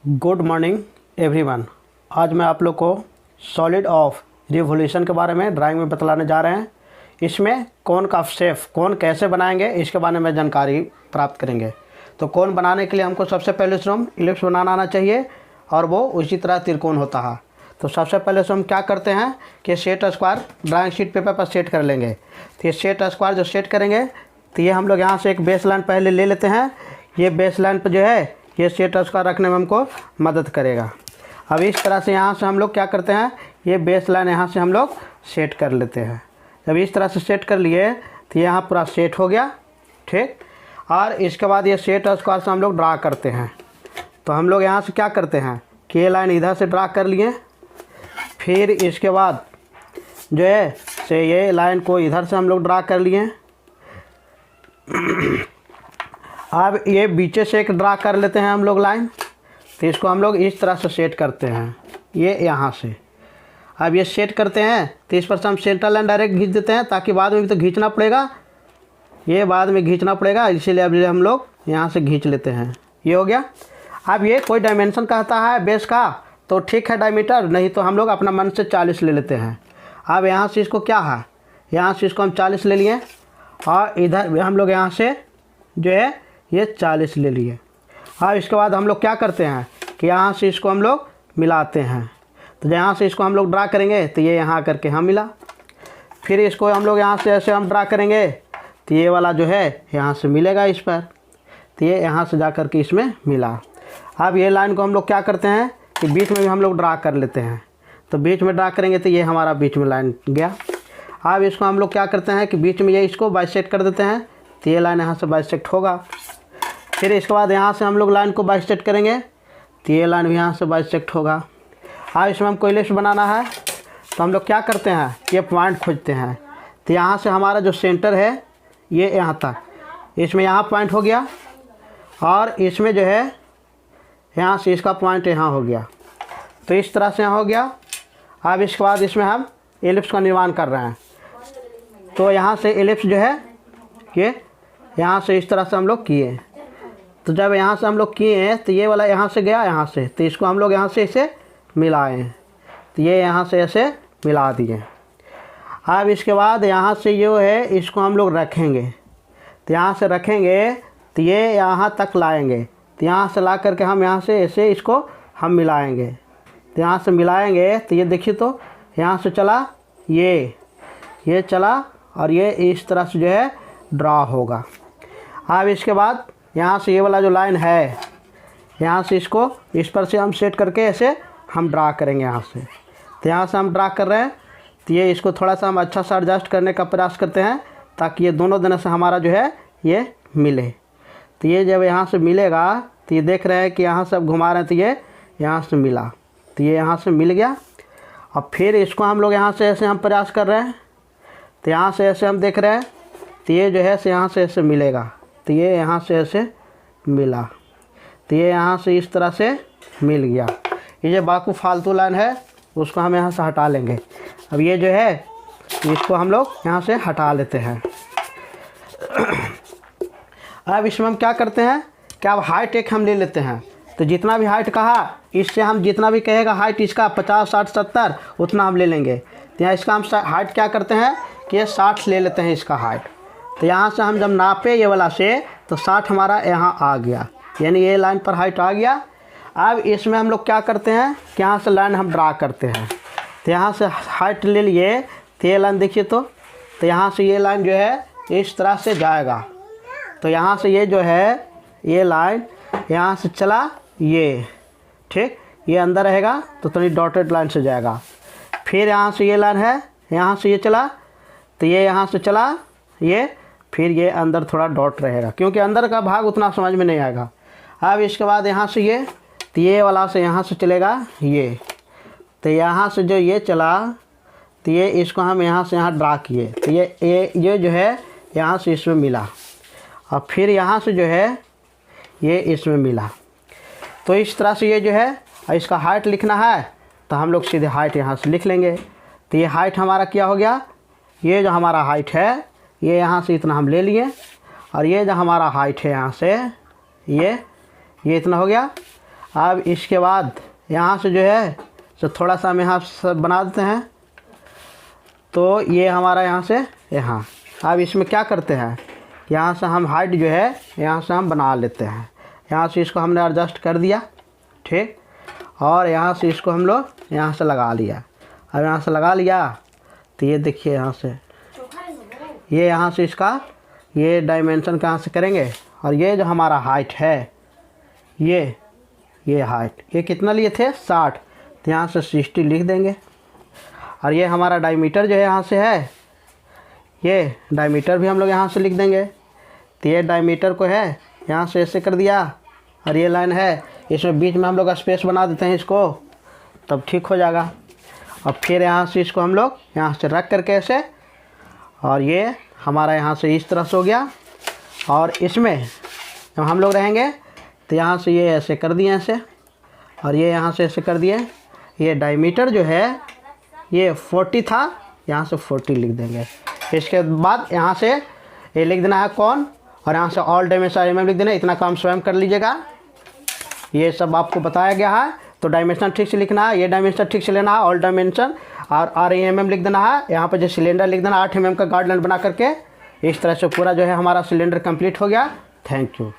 Good morning everyone. आज मैं आप लोग को सॉलिड ऑफ रिवोल्यूशन के बारे में ड्राइंग में बतलाने जा रहे हैं। इसमें कोन का शेप कोन कैसे बनाएंगे इसके बारे में जानकारी प्राप्त करेंगे। तो कोन बनाने के लिए हमको सबसे पहले से हम इलिप्स बनाना आना चाहिए और वो उसी तरह त्रिकोण होता है। तो सबसे पहले से हम क्या करते हैं कि set square drawing sheet paper पर सेट कर लेंगे। तो ये सेट स्क्वायर जो सेट करेंगे तो ये हम लोग यहाँ से एक बेस लाइन पहले ले लेते हैं। ये बेस लाइन पर जो है ये सेट स्क्वायर रखने में हमको मदद करेगा। अब इस तरह से यहाँ से हम लोग क्या करते हैं, ये बेस लाइन यहाँ से हम लोग सेट कर लेते हैं। जब इस तरह से सेट कर लिए तो यहाँ पूरा सेट हो गया, ठीक। और इसके बाद ये सेट स्क्वायर से हम लोग ड्रा करते हैं। तो हम लोग यहाँ से क्या करते हैं कि ये लाइन इधर से ड्रा कर लिए, फिर इसके बाद जो है से ये लाइन को इधर से हम लोग ड्रा कर लिए। अब ये बीचे से एक ड्रा कर लेते हैं हम लोग लाइन। तो इसको हम लोग इस तरह से सेट करते हैं, ये यहाँ से। अब ये सेट करते हैं तो इस पर से हम सेंटर लाइन डायरेक्ट खींच देते हैं, ताकि बाद में भी तो खींचना पड़ेगा, ये बाद में खींचना पड़ेगा, इसीलिए अब हम लोग यहाँ से खींच लेते हैं। ये हो गया। अब ये कोई डायमेंशन कहता है बेस का तो ठीक है डायमीटर, नहीं तो हम लोग अपना मन से 40 ले लेते हैं। अब यहाँ से इसको क्या है, यहाँ से इसको हम 40 ले लिए और इधर हम लोग यहाँ से जो है ये 40 ले लिए। अब इसके बाद हम लोग क्या करते हैं कि यहाँ से इसको हम लोग मिलाते हैं। तो यहाँ से इसको हम लोग ड्रा करेंगे तो ये यहाँ करके हम मिला, फिर इसको हम लोग यहाँ से ऐसे हम ड्रा करेंगे तो ये वाला जो है यहाँ से मिलेगा इस पर, तो ये यहाँ से जा कर के इसमें मिला। अब ये लाइन को हम लोग क्या करते हैं कि बीच में भी हम लोग ड्रा कर लेते हैं। तो बीच में ड्रा करेंगे तो ये हमारा बीच में लाइन गया। अब इसको हम लोग क्या करते हैं कि बीच में ये इसको बाइसेक्ट कर देते हैं, तो ये लाइन यहाँ से बाइसेक्ट होगा। फिर इसके बाद यहाँ से हम लोग लाइन को बाइसेक्ट करेंगे तो ये लाइन भी यहाँ से बाइसेक्ट होगा। अब इसमें हमको इलिप्स बनाना है तो हम लोग क्या करते हैं ये पॉइंट खोजते हैं। तो यहाँ से हमारा जो सेंटर है ये यहाँ तक, इसमें यहाँ पॉइंट हो गया और इसमें जो है यहाँ से इसका पॉइंट यहाँ हो गया। तो इस तरह से यहाँ हो गया। अब इसके बाद इसमें हम इलिप्स का निर्माण कर रहे हैं। तो यहाँ से इलिप्स जो है ये यहाँ से इस तरह से हम लोग किए। तो जब यहाँ से हम लोग किए तो ये वाला यहाँ से गया यहाँ से, तो इसको हम लोग यहाँ से इसे मिलाएं, तो ये यहाँ से ऐसे मिला दिए। अब इसके बाद यहाँ से जो है इसको हम लोग रखेंगे। तो यहाँ से रखेंगे तो ये यहाँ तक लाएंगे, तो यहाँ से ला करके हम यहाँ से ऐसे इसको हम मिलाएंगे। तो यहाँ से मिलाएंगे तो ये देखिए, तो यहाँ से चला ये चला और ये इस तरह से जो है ड्रा होगा। अब इसके बाद यहाँ से ये वाला जो लाइन है यहाँ से इसको इस पर से हम सेट करके ऐसे हम ड्रा करेंगे यहाँ से। तो यहाँ से हम ड्रा कर रहे हैं तो ये इसको थोड़ा सा हम अच्छा सा एडजस्ट करने का प्रयास करते हैं, ताकि ये दोनों देने से हमारा जो है ये मिले। तो ये जब यहाँ से मिलेगा तो ये देख रहे हैं कि यहाँ से अब घुमा रहे हैं तो ये यहाँ से मिला, तो ये यहाँ से मिल गया। अब फिर इसको हम लोग यहाँ से ऐसे हम प्रयास कर रहे हैं, तो यहाँ से ऐसे हम देख रहे हैं तो ये जो है से यहाँ से ऐसे मिलेगा, तो ये यहाँ से ऐसे मिला, तो ये यहाँ से इस तरह से मिल गया। ये जो बाकी फालतू लाइन है उसको हम यहाँ से हटा लेंगे। अब ये जो है इसको हम लोग यहाँ से हटा लेते हैं। अब इसमें हम क्या करते हैं कि अब हाइट एक हम ले लेते हैं। तो जितना भी हाइट कहा इससे हम जितना भी कहेगा हाइट इसका 50, 60, 70 उतना हम ले लेंगे। तो यहाँ इसका हम हाइट क्या करते हैं कि ये 60 ले लेते हैं इसका हाइट। तो यहाँ से हम जब नापे ये वाला से तो 60 हमारा यहाँ आ गया, यानी ये लाइन पर हाइट आ गया। अब इसमें हम लोग क्या करते हैं कि यहाँ से लाइन हम ड्रा करते हैं। तो यहाँ से हाइट ले लिए तो ये लाइन देखिए, तो यहाँ से ये लाइन जो है इस तरह से जाएगा। तो यहाँ से ये जो है ये लाइन यहाँ से चला ये, ठीक, ये अंदर रहेगा तो थोड़ी डॉटेड लाइन से जाएगा। फिर यहाँ से ये लाइन है यहाँ से ये चला तो ये यहाँ से चला ये, फिर ये अंदर थोड़ा डॉट रहेगा क्योंकि अंदर का भाग उतना समझ में नहीं आएगा। अब इसके बाद यहाँ से ये तो ये वाला से यहाँ से चलेगा ये, तो यहाँ से जो ये चला तो ये इसको हम यहाँ से यहाँ ड्रा किए तो ये जो है यहाँ से इसमें मिला और फिर यहाँ से जो है ये इसमें मिला। तो इस तरह से ये जो है इसका हाइट लिखना है तो हम लोग सीधे हाइट यहाँ से लिख लेंगे। तो ये हाइट हमारा क्या हो गया, ये जो हमारा हाइट है ये यहाँ से इतना हम ले लिए और ये जो हमारा हाइट है यहाँ से ये इतना हो गया। अब इसके बाद यहाँ से जो है तो थोड़ा सा हम यहाँ से बना देते हैं। तो ये हमारा यहाँ से यहाँ, अब इसमें क्या करते हैं, यहाँ से हम हाइट जो है यहाँ से हम बना लेते हैं। यहाँ से इसको हमने एडजस्ट कर दिया, ठीक, और यहाँ से इसको हम लोग यहाँ से लगा लिया। अब यहाँ से लगा लिया तो ये देखिए यहाँ से ये यहाँ से इसका ये डायमेंशन कहाँ से करेंगे, और ये जो हमारा हाइट है ये हाइट ये कितना लिए थे 60, तो यहाँ से 60 लिख देंगे। और ये हमारा डायमीटर जो है यहाँ से है, ये डायमीटर भी हम लोग यहाँ से लिख देंगे। तो ये डायमीटर को है यहाँ से ऐसे कर दिया, और ये लाइन है इसमें बीच में हम लोग स्पेस बना देते हैं इसको, तब ठीक हो जाएगा। और फिर यहाँ से इसको हम लोग यहाँ से रख करके ऐसे, और ये हमारा यहाँ से इस तरह से हो गया। और इसमें जब हम लोग रहेंगे तो यहाँ से ये ऐसे कर दिए ऐसे, और ये यहाँ से ऐसे कर दिए। ये डायमीटर जो है ये 40 था, यहाँ से 40 लिख देंगे। इसके बाद यहाँ से ये लिख देना है कौन, और यहाँ से ऑल डायमेंशन लिख देना। इतना काम स्वयं कर लीजिएगा, ये सब आपको बताया गया है। तो डायमेंशन ठीक से लिखना है, ये डायमेंशन ठीक से लेना है, ऑल डायमेंशन, और REMM लिख देना है। यहाँ पर जो सिलेंडर लिख देना 8 mm का गाइडलाइन बना करके। इस तरह से पूरा जो है हमारा सिलेंडर कंप्लीट हो गया। Thank you.